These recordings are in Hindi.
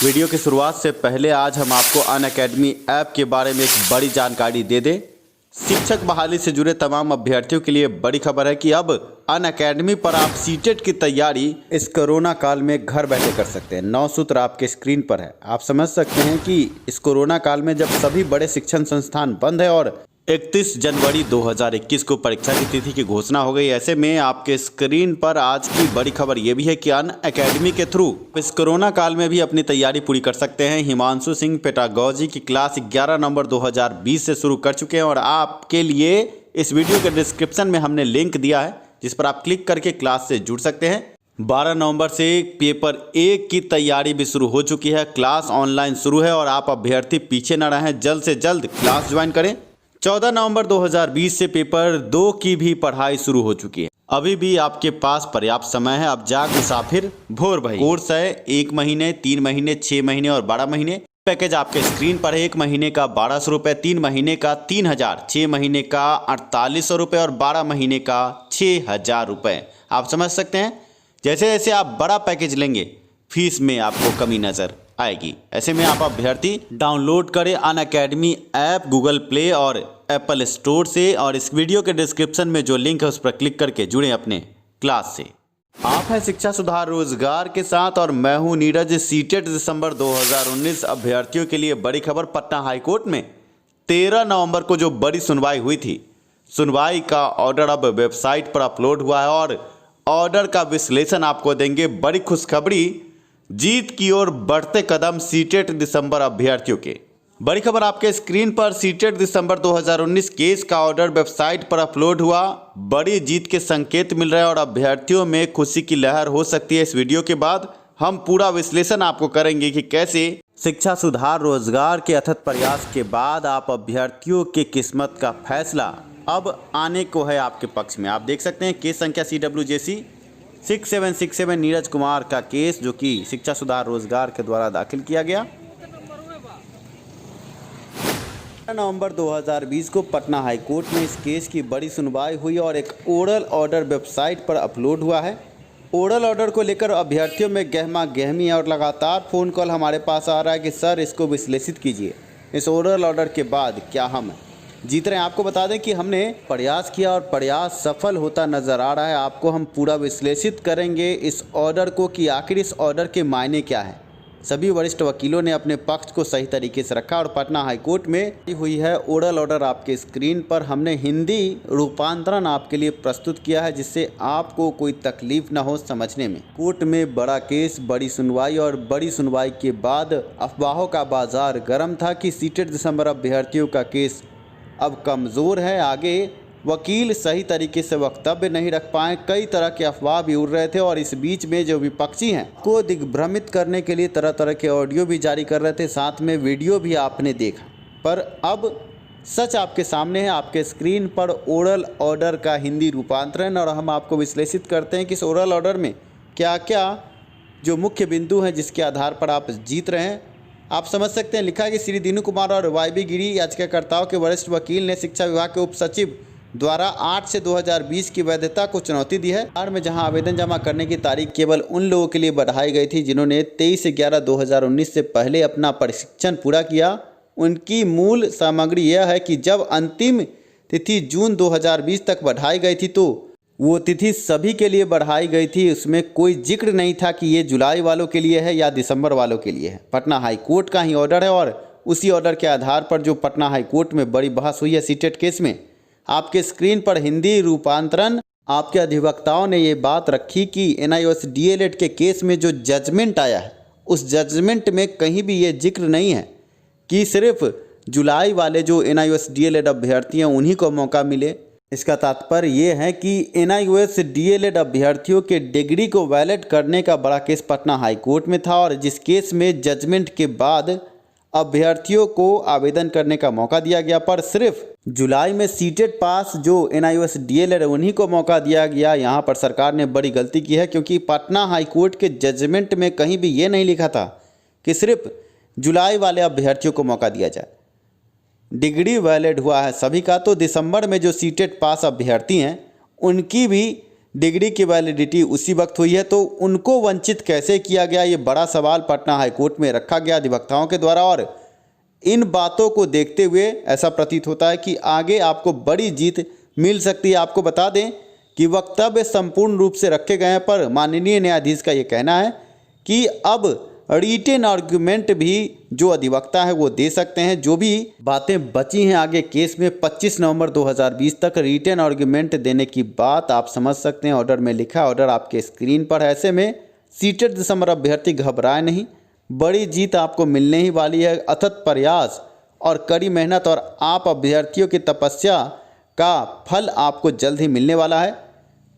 वीडियो की शुरुआत से पहले आज हम आपको अनअकैडमी ऐप के बारे में एक बड़ी जानकारी दे दें। शिक्षक बहाली से जुड़े तमाम अभ्यर्थियों के लिए बड़ी खबर है कि अब अनअकैडमी पर आप सीटेट की तैयारी इस कोरोना काल में घर बैठे कर सकते हैं। 9 सूत्र आपके स्क्रीन पर है। आप समझ सकते हैं कि इस कोरोना काल में जब सभी बड़े शिक्षण संस्थान बंद है और 31 जनवरी 2021 को परीक्षा की तिथि की घोषणा हो गई, ऐसे में आपके स्क्रीन पर आज की बड़ी खबर यह भी है कि अनअकैडमी के थ्रू इस कोरोना काल में भी अपनी तैयारी पूरी कर सकते हैं। हिमांशु सिंह पेडागॉजी की क्लास 11 नवंबर 2020 से शुरू कर चुके हैं और आपके लिए इस वीडियो के डिस्क्रिप्शन में हमने लिंक दिया है जिस पर आप क्लिक करके क्लास से जुड़ सकते हैं। 12 नवंबर से पेपर 1 की तैयारी भी शुरू हो चुकी है। क्लास ऑनलाइन शुरू है और आप अभ्यर्थी पीछे न रहें, जल्द से जल्द क्लास ज्वाइन करें। 14 नवंबर 2020 से पेपर 2 की भी पढ़ाई शुरू हो चुकी है। अभी भी आपके पास पर्याप्त समय है। अब जाग मुसाफिर भोर भई कोर्स है 1 महीने, 3 महीने, 6 महीने और 12 महीने। पैकेज आपके स्क्रीन पर है। 1 महीने का 1200 रुपये, 3 महीने का 3000, 6 महीने का 4800 रुपये और 12 महीने का 6000 रुपये। आप समझ सकते हैं, जैसे जैसे आप बड़ा पैकेज लेंगे फीस में आपको कमी नजर आएगी। ऐसे में आप अभ्यर्थी डाउनलोड करें अनअकैडमी ऐप गूगल प्ले और एप्पल स्टोर से और इस वीडियो के डिस्क्रिप्शन में जो लिंक है उस पर क्लिक करके जुड़ें अपने क्लास से। आप हैं शिक्षा सुधार रोजगार के साथ और मैं हूं नीरज। सीटेट दिसंबर 2019 अभ्यर्थियों के लिए बड़ी खबर। पटना हाईकोर्ट में 13 नवंबर को जो बड़ी सुनवाई हुई थी, सुनवाई का ऑर्डर अब वेबसाइट पर अपलोड हुआ है और ऑर्डर का विश्लेषण आपको देंगे। बड़ी खुशखबरी, जीत की ओर बढ़ते कदम सीटेट दिसंबर अभ्यर्थियों के। बड़ी खबर आपके स्क्रीन पर। सीटेट दिसंबर 2019 केस का ऑर्डर वेबसाइट पर अपलोड हुआ। बड़ी जीत के संकेत मिल रहे हैं और अभ्यर्थियों में खुशी की लहर हो सकती है। इस वीडियो के बाद हम पूरा विश्लेषण आपको करेंगे कि कैसे शिक्षा सुधार रोजगार के अथक प्रयास के बाद आप अभ्यर्थियों की किस्मत का फैसला अब आने को है आपके पक्ष में। आप देख सकते हैं केस संख्या CWJC 6767 नीरज कुमार का केस जो कि शिक्षा सुधार रोजगार के द्वारा दाखिल किया गया। नवंबर 2020 को पटना हाईकोर्ट में इस केस की बड़ी सुनवाई हुई और एक ओरल ऑर्डर वेबसाइट पर अपलोड हुआ है। ओरल ऑर्डर को लेकर अभ्यर्थियों में गहमा गहमी है और लगातार फ़ोन कॉल हमारे पास आ रहा है कि सर इसको विश्लेषित कीजिए, इस ओरल ऑर्डर के बाद क्या हम जीत रहे हैं। आपको बता दें कि हमने प्रयास किया और प्रयास सफल होता नज़र आ रहा है। आपको हम पूरा विश्लेषित करेंगे इस ऑर्डर को कि आखिर इस ऑर्डर के मायने क्या है। सभी वरिष्ठ वकीलों ने अपने पक्ष को सही तरीके से रखा और पटना हाईकोर्ट में हुई है ओरल ऑर्डर आपके स्क्रीन पर। हमने हिंदी रूपांतरण आपके लिए प्रस्तुत किया है जिससे आपको कोई तकलीफ ना हो समझने में। कोर्ट में बड़ा केस, बड़ी सुनवाई और बड़ी सुनवाई के बाद अफवाहों का बाजार गर्म था कि सीटेट दिसंबर अभ्यर्थियों का केस अब कमज़ोर है। आगे वकील सही तरीके से वक्तव्य नहीं रख पाए, कई तरह के अफवाह भी उड़ रहे थे और इस बीच में जो विपक्षी हैं को दिग्भ्रमित करने के लिए तरह तरह के ऑडियो भी जारी कर रहे थे, साथ में वीडियो भी आपने देखा। पर अब सच आपके सामने है। आपके स्क्रीन पर ओरल ऑर्डर का हिंदी रूपांतरण और हम आपको विश्लेषित करते हैं कि इस ओरल ऑर्डर में क्या क्या जो मुख्य बिंदु हैं जिसके आधार पर आप जीत रहे हैं। आप समझ सकते हैं, लिखा है कि श्री दीनू कुमार और YB गिरी याचिकाकर्ताओं के वरिष्ठ वकील ने शिक्षा विभाग के उप सचिव द्वारा 8 से 2020 की वैधता को चुनौती दी है। बिहार में जहां आवेदन जमा करने की तारीख केवल उन लोगों के लिए बढ़ाई गई थी जिन्होंने 23/11/2019 से पहले अपना प्रशिक्षण पूरा किया। उनकी मूल सामग्री यह है कि जब अंतिम तिथि जून 2020 तक बढ़ाई गई थी तो वो तिथि सभी के लिए बढ़ाई गई थी। उसमें कोई जिक्र नहीं था कि ये जुलाई वालों के लिए है या दिसंबर वालों के लिए है। पटना हाईकोर्ट का ही ऑर्डर है और उसी ऑर्डर के आधार पर जो पटना हाईकोर्ट में बड़ी बहस हुई है सीटेट केस में, आपके स्क्रीन पर हिंदी रूपांतरण आपके अधिवक्ताओं ने ये बात रखी कि NIOS DLED के केस में जो जजमेंट आया है उस जजमेंट में कहीं भी ये जिक्र नहीं है कि सिर्फ जुलाई वाले जो NIOS DLED अभ्यर्थी हैं उन्हीं को मौका मिले। इसका तात्पर्य ये है कि NIOS DLED अभ्यर्थियों के डिग्री को वैलिड करने का बड़ा केस पटना हाईकोर्ट में था और जिस केस में जजमेंट के बाद अभ्यर्थियों को आवेदन करने का मौका दिया गया, पर सिर्फ जुलाई में सीटेट पास जो NIOS DLED उन्हीं को मौका दिया गया। यहाँ पर सरकार ने बड़ी गलती की है क्योंकि पटना हाईकोर्ट के जजमेंट में कहीं भी ये नहीं लिखा था कि सिर्फ जुलाई वाले अभ्यर्थियों को मौका दिया जाए। डिग्री वैलिड हुआ है सभी का, तो दिसंबर में जो सीटेट पास अभ्यर्थी हैं उनकी भी डिग्री की वैलिडिटी उसी वक्त हुई है, तो उनको वंचित कैसे किया गया, ये बड़ा सवाल पटना हाईकोर्ट में रखा गया अधिवक्ताओं के द्वारा। और इन बातों को देखते हुए ऐसा प्रतीत होता है कि आगे आपको बड़ी जीत मिल सकती है। आपको बता दें कि वक्तव्य संपूर्ण रूप से रखे गए हैं, पर माननीय न्यायाधीश का ये कहना है कि अब रिटेन आर्गुमेंट भी जो अधिवक्ता है वो दे सकते हैं। जो भी बातें बची हैं आगे केस में 25 नवंबर 2020 तक रिटेन आर्गुमेंट देने की बात आप समझ सकते हैं। ऑर्डर में लिखा, ऑर्डर आपके स्क्रीन पर है। ऐसे में सीटेड दिसंबर अभ्यर्थी घबराए नहीं, बड़ी जीत आपको मिलने ही वाली है। अथक प्रयास और कड़ी मेहनत और आप अभ्यर्थियों की तपस्या का फल आपको जल्द ही मिलने वाला है।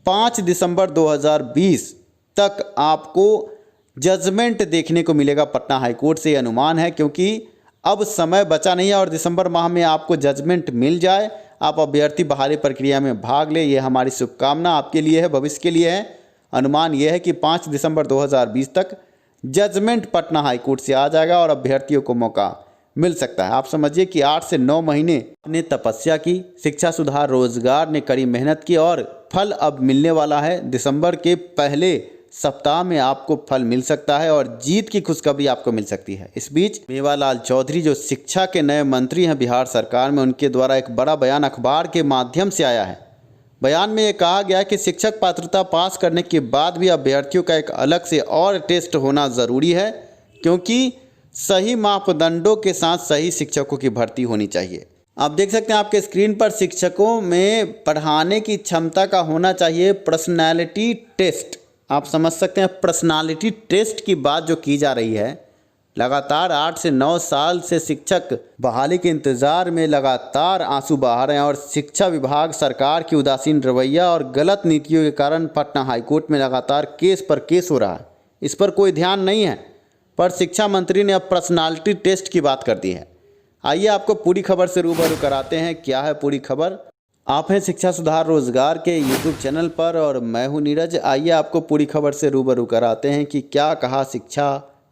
5 दिसंबर 2020 तक आपको जजमेंट देखने को मिलेगा पटना हाईकोर्ट से, अनुमान है, क्योंकि अब समय बचा नहीं है और दिसंबर माह में आपको जजमेंट मिल जाए, आप अभ्यर्थी बहाली प्रक्रिया में भाग ले, ये हमारी शुभकामना आपके लिए है, भविष्य के लिए है। अनुमान यह है कि 5 दिसंबर 2020 तक जजमेंट पटना हाईकोर्ट से आ जाएगा और अभ्यर्थियों को मौका मिल सकता है। आप समझिए कि 8 से 9 महीने ने तपस्या की, शिक्षा सुधार रोजगार ने कड़ी मेहनत की और फल अब मिलने वाला है। दिसंबर के पहले सप्ताह में आपको फल मिल सकता है और जीत की खुशखबरी आपको मिल सकती है। इस बीच मेवालाल चौधरी जो शिक्षा के नए मंत्री हैं बिहार सरकार में, उनके द्वारा एक बड़ा बयान अखबार के माध्यम से आया है। बयान में ये कहा गया कि शिक्षक पात्रता पास करने के बाद भी अभ्यर्थियों का एक अलग से और टेस्ट होना ज़रूरी है, क्योंकि सही मापदंडों के साथ सही शिक्षकों की भर्ती होनी चाहिए। आप देख सकते हैं आपके स्क्रीन पर, शिक्षकों में पढ़ाने की क्षमता का होना चाहिए पर्सनैलिटी टेस्ट। आप समझ सकते हैं पर्सनालिटी टेस्ट की बात जो की जा रही है। लगातार 8 से 9 साल से शिक्षक बहाली के इंतज़ार में लगातार आंसू बहा रहे हैं और शिक्षा विभाग सरकार की उदासीन रवैया और गलत नीतियों के कारण पटना हाईकोर्ट में लगातार केस पर केस हो रहा है। इस पर कोई ध्यान नहीं है, पर शिक्षा मंत्री ने अब पर्सनालिटी टेस्ट की बात कर दी है। आइए आपको पूरी खबर से रूबरू कराते हैं। क्या है पूरी खबर? आप हैं शिक्षा सुधार रोजगार के यूट्यूब चैनल पर और मैं हूं नीरज। आइए आपको पूरी खबर से रूबरू कराते हैं कि क्या कहा शिक्षा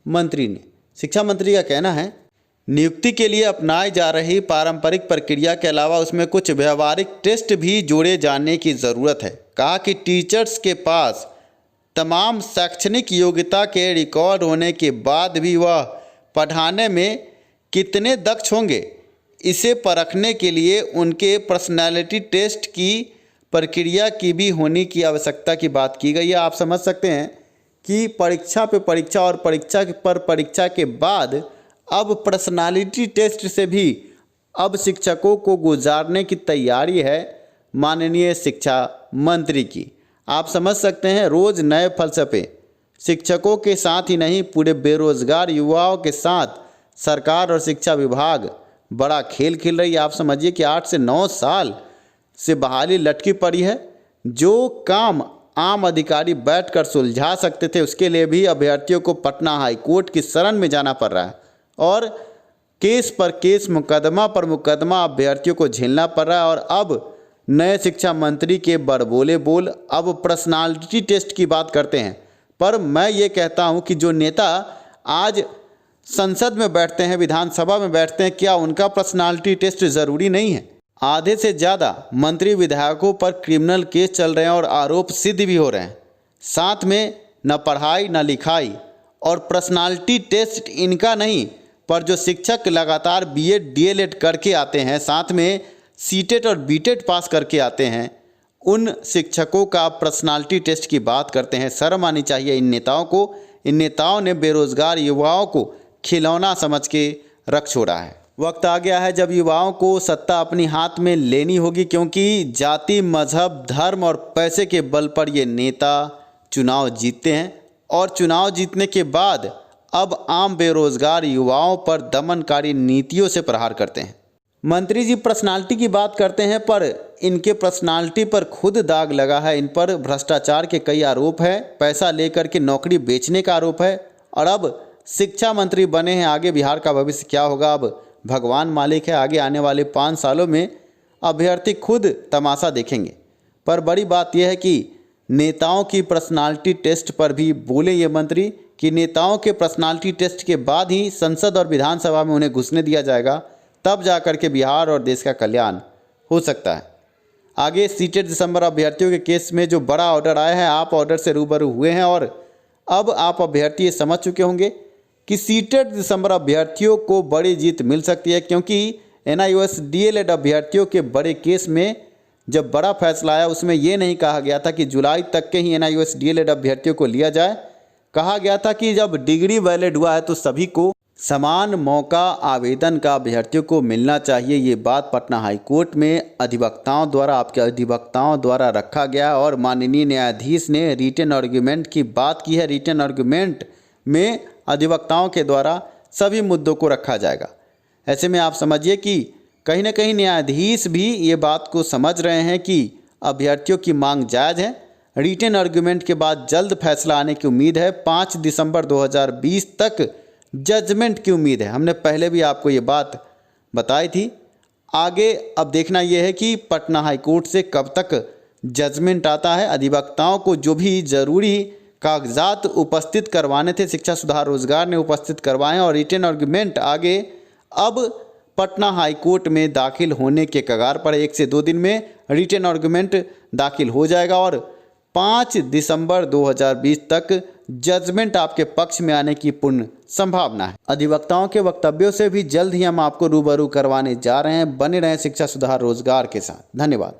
मंत्री ने। शिक्षा मंत्री का कहना है, नियुक्ति के लिए अपनाई जा रही पारंपरिक प्रक्रिया के अलावा उसमें कुछ व्यवहारिक टेस्ट भी जोड़े जाने की ज़रूरत है। कहा कि टीचर्स के पास तमाम शैक्षणिक योग्यता के रिकॉर्ड होने के बाद भी वह पढ़ाने में कितने दक्ष होंगे, इसे परखने के लिए उनके पर्सनालिटी टेस्ट की प्रक्रिया की भी होने की आवश्यकता की बात की गई है। आप समझ सकते हैं कि परीक्षा पे परीक्षा और परीक्षा पर परीक्षा के बाद अब पर्सनालिटी टेस्ट से भी अब शिक्षकों को गुजारने की तैयारी है माननीय शिक्षा मंत्री की। आप समझ सकते हैं रोज़ नए फलसफे, शिक्षकों के साथ ही नहीं पूरे बेरोजगार युवाओं के साथ सरकार और शिक्षा विभाग बड़ा खेल खेल रही है। आप समझिए कि 8 से 9 साल से बहाली लटकी पड़ी है। जो काम आम अधिकारी बैठकर सुलझा सकते थे, उसके लिए भी अभ्यर्थियों को पटना हाईकोर्ट की शरण में जाना पड़ रहा है और केस पर केस, मुकदमा पर मुकदमा अभ्यर्थियों को झेलना पड़ रहा है। और अब नए शिक्षा मंत्री के बड़बोले बोल अब पर्सनालिटी टेस्ट की बात करते हैं। पर मैं ये कहता हूँ कि जो नेता आज संसद में बैठते हैं, विधानसभा में बैठते हैं, क्या उनका पर्सनालिटी टेस्ट ज़रूरी नहीं है? आधे से ज़्यादा मंत्री विधायकों पर क्रिमिनल केस चल रहे हैं और आरोप सिद्ध भी हो रहे हैं। साथ में न पढ़ाई न लिखाई और पर्सनालिटी टेस्ट इनका नहीं, पर जो शिक्षक लगातार बीएड डीएलएड करके आते हैं, साथ में सीटेट और बीटेट पास करके आते हैं, उन शिक्षकों का पर्सनालिटी टेस्ट की बात करते हैं। शर्म आनी चाहिए इन नेताओं को। इन नेताओं ने बेरोजगार युवाओं को खिलौना समझ के रख छोड़ा है। वक्त आ गया है जब युवाओं को सत्ता अपनी हाथ में लेनी होगी, क्योंकि जाति, मजहब, धर्म और पैसे के बल पर ये नेता चुनाव जीतते हैं और चुनाव जीतने के बाद अब आम बेरोजगार युवाओं पर दमनकारी नीतियों से प्रहार करते हैं। मंत्री जी पर्सनालिटी की बात करते हैं, पर इनके पर्सनालिटी पर खुद दाग लगा है। इन पर भ्रष्टाचार के कई आरोप है, पैसा लेकर के नौकरी बेचने का आरोप है और अब शिक्षा मंत्री बने हैं। आगे बिहार का भविष्य क्या होगा, अब भगवान मालिक है। आगे आने वाले 5 सालों में अभ्यर्थी खुद तमाशा देखेंगे। पर बड़ी बात यह है कि नेताओं की पर्सनालिटी टेस्ट पर भी बोले ये मंत्री कि नेताओं के पर्सनालिटी टेस्ट के बाद ही संसद और विधानसभा में उन्हें घुसने दिया जाएगा, तब जाकर के बिहार और देश का कल्याण हो सकता है। आगे सीटेड दिसंबर अभ्यर्थियों के केस में जो बड़ा ऑर्डर आया है, आप ऑर्डर से रूबरू हुए हैं और अब आप अभ्यर्थी ये समझ चुके होंगे कि सीटेड दिसंबर अभ्यर्थियों को बड़ी जीत मिल सकती है, क्योंकि NIOS DLED अभ्यर्थियों के बड़े केस में जब बड़ा फैसला आया उसमें ये नहीं कहा गया था कि जुलाई तक के ही NIOS DLED अभ्यर्थियों को लिया जाए। कहा गया था कि जब डिग्री वैलिड हुआ है तो सभी को समान मौका आवेदन का अभ्यर्थियों को मिलना चाहिए। ये बात पटना हाई कोर्ट में अधिवक्ताओं द्वारा, आपके अधिवक्ताओं द्वारा रखा गया और माननीय न्यायाधीश ने रिटन आर्ग्यूमेंट की बात की है। रिटन आर्ग्यूमेंट में अधिवक्ताओं के द्वारा सभी मुद्दों को रखा जाएगा। ऐसे में आप समझिए कि कहीं ना कहीं न्यायाधीश भी ये बात को समझ रहे हैं कि अभ्यर्थियों की मांग जायज़ है। रिटन आर्ग्यूमेंट के बाद जल्द फैसला आने की उम्मीद है। 5 दिसंबर 2020 तक जजमेंट की उम्मीद है। हमने पहले भी आपको ये बात बताई थी। आगे अब देखना यह है कि पटना हाई कोर्ट से कब तक जजमेंट आता है। अधिवक्ताओं को जो भी ज़रूरी कागजात उपस्थित करवाने थे शिक्षा सुधार रोजगार ने उपस्थित करवाए और रिटन आर्ग्यूमेंट आगे अब पटना हाई कोर्ट में दाखिल होने के कगार पर 1 से 2 दिन में रिटन आर्ग्यूमेंट दाखिल हो जाएगा और 5 दिसंबर 2020 तक जजमेंट आपके पक्ष में आने की पूर्ण संभावना है। अधिवक्ताओं के वक्तव्यों से भी जल्द ही हम आपको रूबरू करवाने जा रहे हैं। बने रहें शिक्षा सुधार रोजगार के साथ। धन्यवाद।